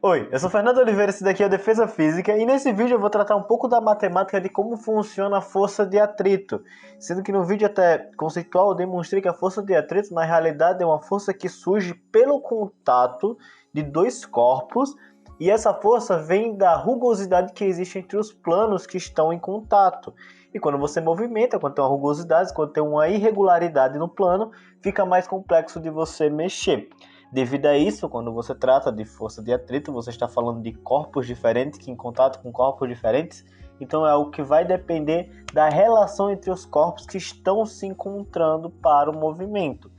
Oi, eu sou Fernando Oliveira, esse daqui é o Defesa Física e nesse vídeo eu vou tratar um pouco da matemática de como funciona a força de atrito, sendo que no vídeo até conceitual eu demonstrei que a força de atrito na realidade é uma força que surge pelo contato de dois corpos e essa força vem da rugosidade que existe entre os planos que estão em contato. E quando você movimenta, quando tem uma rugosidade, quando tem uma irregularidade no plano, fica mais complexo de você mexer. Devido a isso, quando você trata de força de atrito, você está falando de corpos diferentes que em contato com corpos diferentes. Então é algo que vai depender da relação entre os corpos que estão se encontrando para o movimento.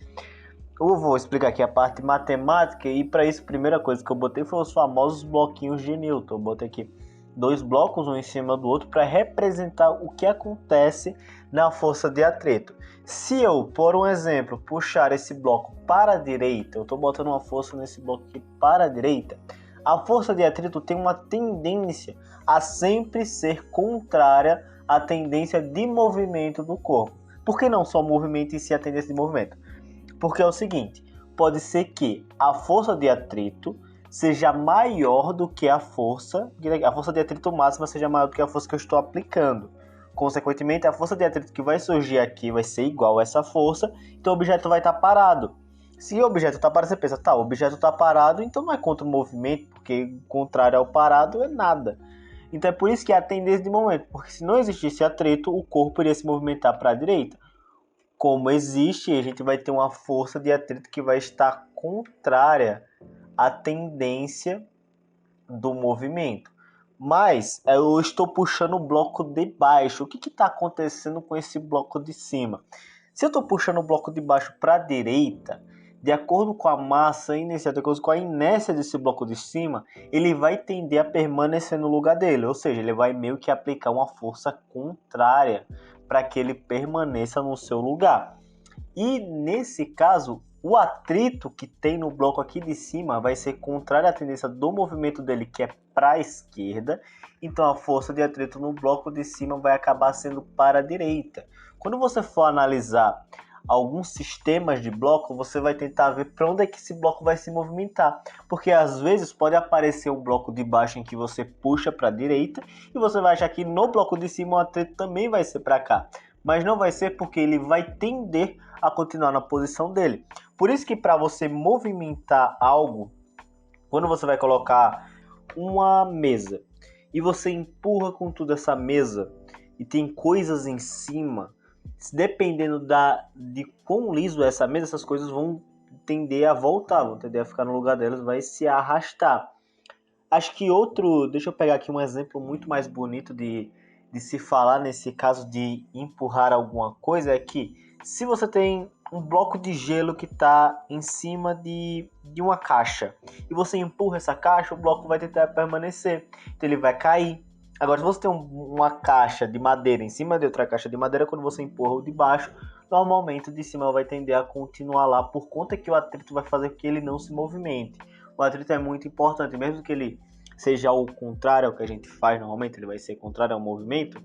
Eu vou explicar aqui a parte matemática e para isso a primeira coisa que eu botei foi os famosos bloquinhos de Newton. Eu botei aqui dois blocos um em cima do outro para representar o que acontece na força de atrito. Se eu, por um exemplo, puxar esse bloco para a direita, eu estou botando uma força nesse bloco aqui para a direita, a força de atrito tem uma tendência a sempre ser contrária à tendência de movimento do corpo. Por que não só o movimento em si, a tendência de movimento? Porque é o seguinte, pode ser que a força de atrito seja maior do que a força de atrito máxima seja maior do que a força que eu estou aplicando. Consequentemente, a força de atrito que vai surgir aqui vai ser igual a essa força, então o objeto vai estar parado. Se o objeto está parado, você pensa, tá, o objeto está parado, então não é contra o movimento, porque contrário ao parado é nada. Então é por isso que é a tendência de movimento, porque se não existisse atrito, o corpo iria se movimentar para a direita. Como existe, a gente vai ter uma força de atrito que vai estar contrária à tendência do movimento. Mas eu estou puxando o bloco de baixo. O que está acontecendo com esse bloco de cima? Se eu estou puxando o bloco de baixo para a direita, de acordo com a massa inicial, de acordo com a inércia desse bloco de cima, ele vai tender a permanecer no lugar dele. Ou seja, ele vai meio que aplicar uma força contrária para que ele permaneça no seu lugar. E nesse caso, o atrito que tem no bloco aqui de cima vai ser contrário à tendência do movimento dele, que é para a esquerda. Então a força de atrito no bloco de cima vai acabar sendo para a direita. Quando você for analisar alguns sistemas de bloco, você vai tentar ver para onde é que esse bloco vai se movimentar. Porque às vezes pode aparecer um bloco de baixo em que você puxa para a direita e você vai achar que no bloco de cima o atrito também vai ser para cá. Mas não vai ser porque ele vai tender a continuar na posição dele. Por isso que para você movimentar algo, quando você vai colocar uma mesa e você empurra com tudo essa mesa e tem coisas em cima, dependendo de quão liso é essa mesa, essas coisas vão tender a voltar, vão tender a ficar no lugar delas, vai se arrastar. Acho que deixa eu pegar aqui um exemplo muito mais bonito de se falar nesse caso de empurrar alguma coisa, é que se você tem um bloco de gelo que está em cima de uma caixa e você empurra essa caixa, o bloco vai tentar permanecer, então ele vai cair. Agora, se você tem uma caixa de madeira em cima de outra caixa de madeira, quando você empurra o de baixo, normalmente o de cima vai tender a continuar lá, por conta que o atrito vai fazer com que ele não se movimente. O atrito é muito importante, mesmo que ele seja o contrário ao que a gente faz normalmente, ele vai ser contrário ao movimento,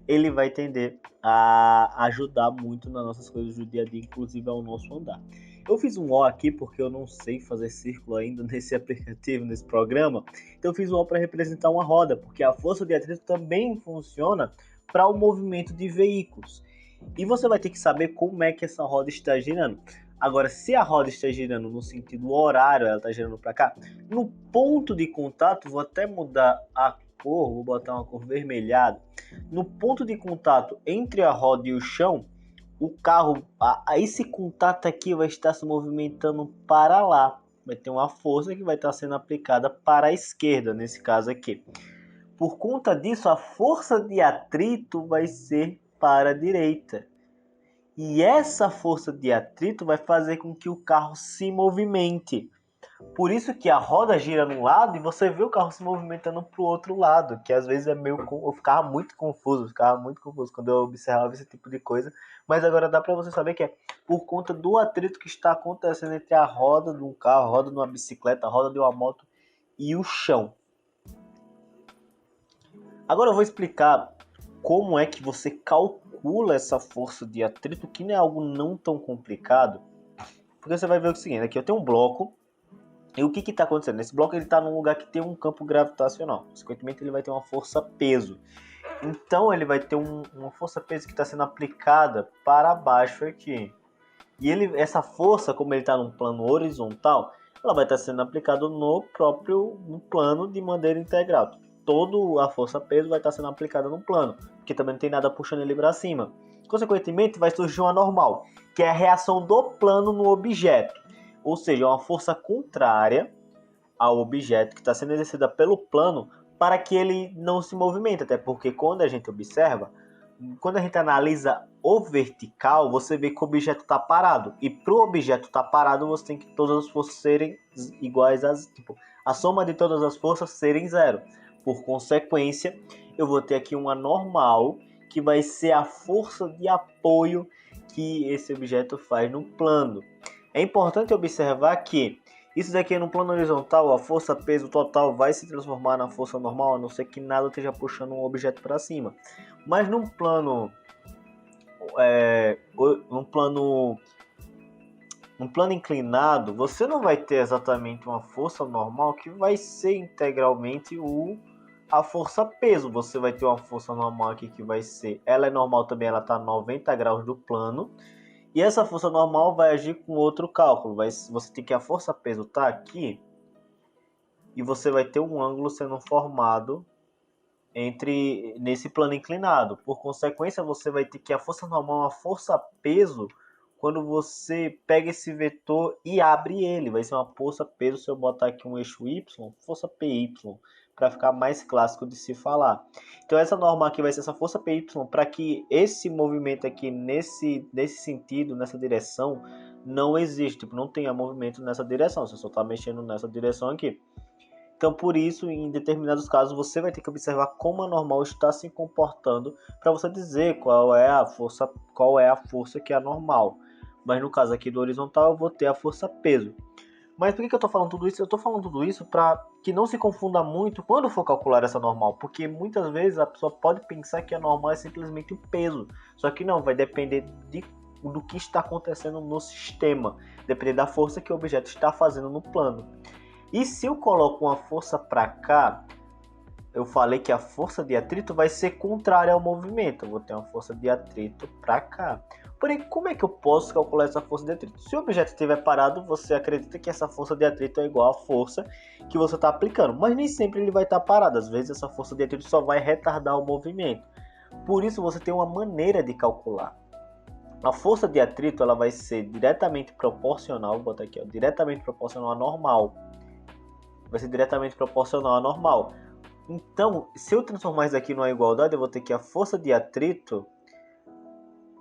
ele vai tender a ajudar muito nas nossas coisas do dia a dia, inclusive ao nosso andar. Eu fiz um O aqui porque eu não sei fazer círculo ainda nesse aplicativo, nesse programa, então eu fiz um O para representar uma roda, porque a força de atrito também funciona para o movimento de veículos. E você vai ter que saber como é que essa roda está girando. Agora, se a roda está girando no sentido horário, ela está girando para cá, no ponto de contato, vou até mudar a cor, vou botar uma cor vermelhada. No ponto de contato entre a roda e o chão, o carro, esse contato aqui vai estar se movimentando para lá. Vai ter uma força que vai estar sendo aplicada para a esquerda, nesse caso aqui. Por conta disso, a força de atrito vai ser para a direita. E essa força de atrito vai fazer com que o carro se movimente. Por isso que a roda gira num lado e você vê o carro se movimentando para o outro lado, que às vezes eu ficava muito confuso quando eu observava esse tipo de coisa. Mas agora dá para você saber que é por conta do atrito que está acontecendo entre a roda de um carro, a roda de uma bicicleta, a roda de uma moto e o chão. Agora eu vou explicar como é que você calcula essa força de atrito, que não é algo não tão complicado, porque você vai ver o seguinte, aqui eu tenho um bloco E o que está acontecendo? Esse bloco está num lugar que tem um campo gravitacional. Consequentemente, ele vai ter uma força-peso. Então, ele vai ter uma força-peso que está sendo aplicada para baixo aqui. E essa força, como ele está num plano horizontal, ela vai estar sendo aplicada no plano de maneira integral. Toda a força-peso vai estar sendo aplicada no plano, porque também não tem nada puxando ele para cima. Consequentemente, vai surgir uma normal, que é a reação do plano no objeto. Ou seja, uma força contrária ao objeto que está sendo exercida pelo plano para que ele não se movimente. Até porque quando a gente observa, quando a gente analisa o vertical, você vê que o objeto está parado. E para o objeto estar parado, você tem que todas as forças serem iguais a soma de todas as forças serem zero. Por consequência, eu vou ter aqui uma normal, que vai ser a força de apoio que esse objeto faz no plano. É importante observar que isso daqui no plano horizontal, a força peso total vai se transformar na força normal, a não ser que nada esteja puxando um objeto para cima. Mas num plano inclinado, você não vai ter exatamente uma força normal que vai ser integralmente a força peso. Você vai ter uma força normal aqui que vai ser, ela é normal também, ela está a 90 graus do plano. E essa força normal vai agir com outro cálculo. Você tem que a força peso tá aqui e você vai ter um ângulo sendo formado nesse plano inclinado. Por consequência, você vai ter que a força normal é uma força peso quando você pega esse vetor e abre ele. Vai ser uma força peso se eu botar aqui um eixo y, força PY, para ficar mais clássico de se falar. Então essa norma aqui vai ser essa força PY para que esse movimento aqui nesse sentido, nessa direção, não existe. Tipo, não tenha movimento nessa direção. Você só está mexendo nessa direção aqui. Então, por isso, em determinados casos, você vai ter que observar como a normal está se comportando para você dizer qual é a força que é a normal. Mas no caso aqui do horizontal, eu vou ter a força peso. Mas por que eu estou falando tudo isso? Eu estou falando tudo isso para que não se confunda muito quando for calcular essa normal. Porque muitas vezes a pessoa pode pensar que a normal é simplesmente o peso. Só que não, vai depender do que está acontecendo no sistema. Depender da força que o objeto está fazendo no plano. E se eu coloco uma força para cá, eu falei que a força de atrito vai ser contrária ao movimento. Eu vou ter uma força de atrito para cá. Porém, como é que eu posso calcular essa força de atrito? Se o objeto estiver parado, você acredita que essa força de atrito é igual à força que você está aplicando. Mas nem sempre ele vai estar parado. Às vezes essa força de atrito só vai retardar o movimento. Por isso você tem uma maneira de calcular. A força de atrito ela vai ser diretamente proporcional, vou botar aqui, ó, diretamente proporcional à normal. Vai ser diretamente proporcional à normal. Então, se eu transformar isso aqui numa igualdade, eu vou ter que a força de atrito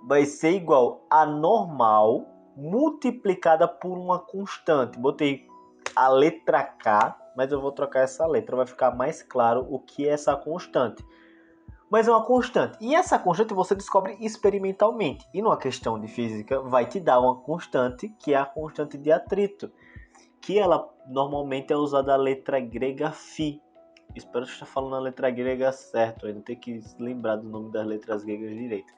vai ser igual a normal multiplicada por uma constante. Botei a letra K, mas eu vou trocar essa letra, vai ficar mais claro o que é essa constante. Mas é uma constante. E essa constante você descobre experimentalmente. E numa questão de física vai te dar uma constante, que é a constante de atrito, que ela normalmente é usada a letra grega φ. Espero estar falando a letra grega certo, eu não tenho que lembrar do nome das letras gregas direito.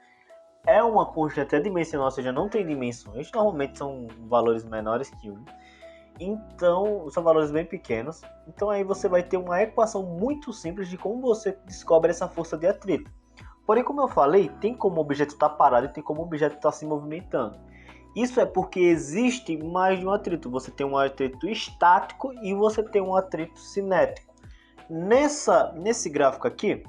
É uma constante adimensional, ou seja, não tem dimensões, normalmente são valores menores que 1. Então, são valores bem pequenos. Então aí você vai ter uma equação muito simples de como você descobre essa força de atrito. Porém, como eu falei, tem como o objeto estar parado e tem como o objeto estar se movimentando. Isso é porque existe mais de um atrito. Você tem um atrito estático e você tem um atrito cinético. Nesse gráfico aqui,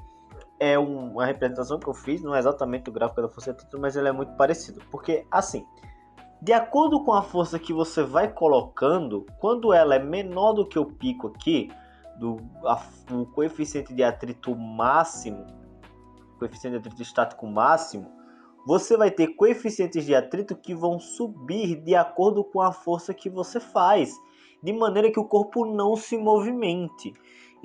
é uma representação que eu fiz, não é exatamente o gráfico da força de atrito, mas ele é muito parecido. Porque, assim, de acordo com a força que você vai colocando, quando ela é menor do que o pico aqui, o coeficiente de atrito máximo, coeficiente de atrito estático máximo, você vai ter coeficientes de atrito que vão subir de acordo com a força que você faz, de maneira que o corpo não se movimente.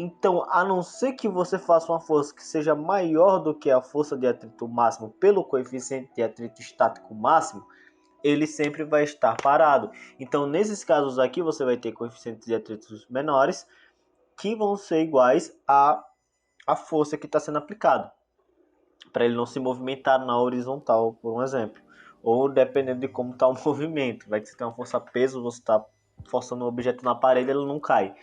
Então, a não ser que você faça uma força que seja maior do que a força de atrito máximo pelo coeficiente de atrito estático máximo, ele sempre vai estar parado. Então, nesses casos aqui, você vai ter coeficientes de atritos menores que vão ser iguais à força que está sendo aplicada, para ele não se movimentar na horizontal, por um exemplo. Ou dependendo de como está o movimento. Vai ter uma força peso, você está forçando o objeto na parede, ele não cai.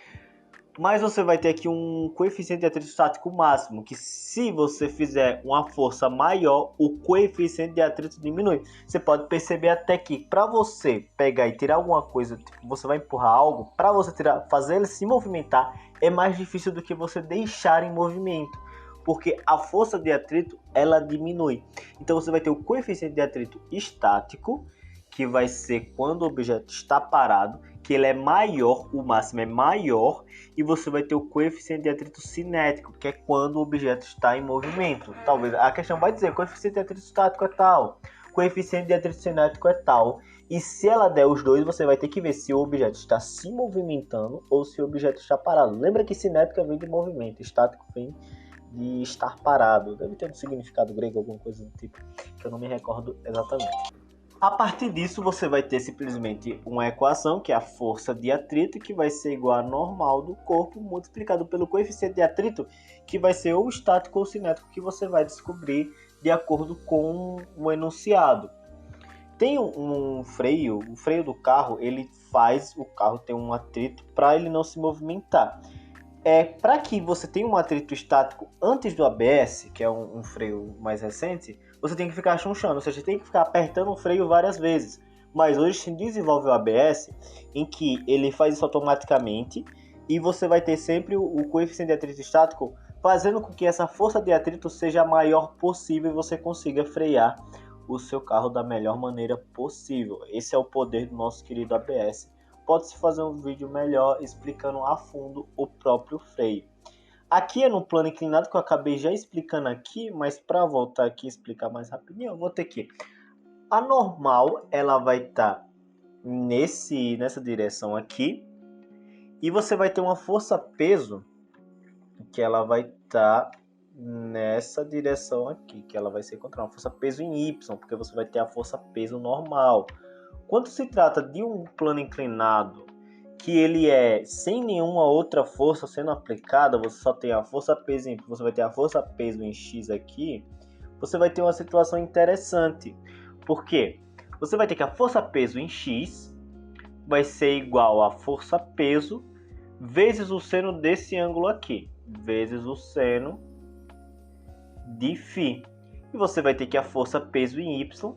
Mas você vai ter aqui um coeficiente de atrito estático máximo, que se você fizer uma força maior, o coeficiente de atrito diminui. Você pode perceber até que para você pegar e tirar alguma coisa, tipo, você vai empurrar algo, para você fazer ele se movimentar, é mais difícil do que você deixar em movimento, porque a força de atrito ela diminui. Então você vai ter o coeficiente de atrito estático, que vai ser quando o objeto está parado, que ele é maior, o máximo é maior, e você vai ter o coeficiente de atrito cinético, que é quando o objeto está em movimento. Talvez a questão vai dizer, coeficiente de atrito estático é tal, coeficiente de atrito cinético é tal, e se ela der os dois, você vai ter que ver se o objeto está se movimentando ou se o objeto está parado. Lembra que cinética vem de movimento, estático vem de estar parado. Deve ter um significado grego, alguma coisa do tipo, que eu não me recordo exatamente. A partir disso, você vai ter simplesmente uma equação, que é a força de atrito, que vai ser igual a normal do corpo, multiplicado pelo coeficiente de atrito, que vai ser ou estático ou cinético, que você vai descobrir de acordo com o enunciado. Tem um freio, o freio do carro, ele faz o carro ter um atrito para ele não se movimentar. Para que você tenha um atrito estático antes do ABS, que é um freio mais recente, você tem que ficar chunchando, ou seja, você tem que ficar apertando o freio várias vezes. Mas hoje se desenvolve o ABS, em que ele faz isso automaticamente, e você vai ter sempre o coeficiente de atrito estático, fazendo com que essa força de atrito seja a maior possível e você consiga frear o seu carro da melhor maneira possível. Esse é o poder do nosso querido ABS. Pode-se fazer um vídeo melhor explicando a fundo o próprio freio. Aqui é no plano inclinado que eu acabei já explicando aqui, mas para voltar aqui e explicar mais rapidinho, eu vou ter que... A normal, ela vai estar nessa direção aqui, e você vai ter uma força-peso que ela vai estar nessa direção aqui, que ela vai ser contra uma força-peso em Y, porque você vai ter a força-peso normal. Quando se trata de um plano inclinado, que ele é sem nenhuma outra força sendo aplicada, você só tem a força-peso em, você vai ter a força-peso em X aqui, você vai ter uma situação interessante. Por quê? Você vai ter que a força-peso em X vai ser igual a força-peso vezes o seno desse ângulo aqui, vezes o seno de φ. E você vai ter que a força-peso em Y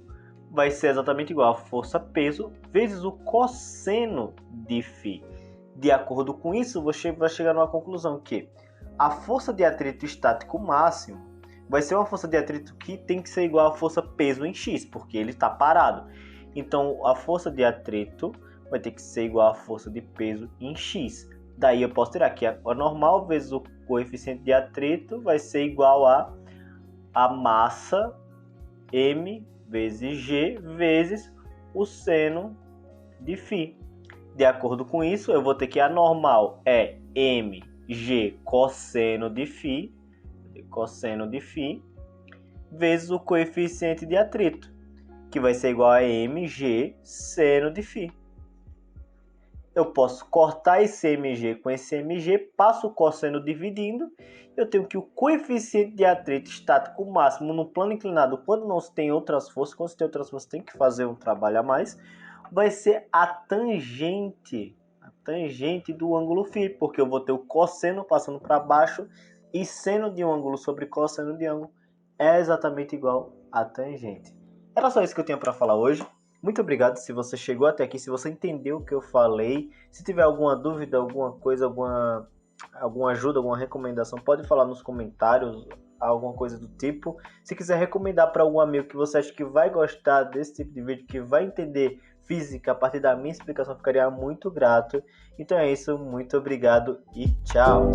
vai ser exatamente igual a força-peso vezes o cosseno de φ. De acordo com isso, você vai chegar numa conclusão que a força de atrito estático máximo vai ser uma força de atrito que tem que ser igual a força-peso em X, porque ele está parado. Então, a força de atrito vai ter que ser igual a força de peso em X. Daí eu posso tirar aqui a normal vezes o coeficiente de atrito vai ser igual a massa m vezes g vezes o seno de φ. De acordo com isso, eu vou ter que a normal é mg cosseno de φ vezes o coeficiente de atrito, que vai ser igual a mg seno de φ. Eu posso cortar esse mg com esse mg, passo o cosseno dividindo, eu tenho que o coeficiente de atrito estático máximo no plano inclinado, quando não se tem outras forças, quando se tem outras forças tem que fazer um trabalho a mais, vai ser a tangente do ângulo φ, porque eu vou ter o cosseno passando para baixo e seno de um ângulo sobre cosseno de ângulo é exatamente igual a tangente. Era só isso que eu tinha para falar hoje. Muito obrigado se você chegou até aqui, se você entendeu o que eu falei. Se tiver alguma dúvida, alguma coisa, alguma ajuda, alguma recomendação, pode falar nos comentários, alguma coisa do tipo. Se quiser recomendar para algum amigo que você acha que vai gostar desse tipo de vídeo, que vai entender física a partir da minha explicação, ficaria muito grato. Então é isso, muito obrigado e tchau!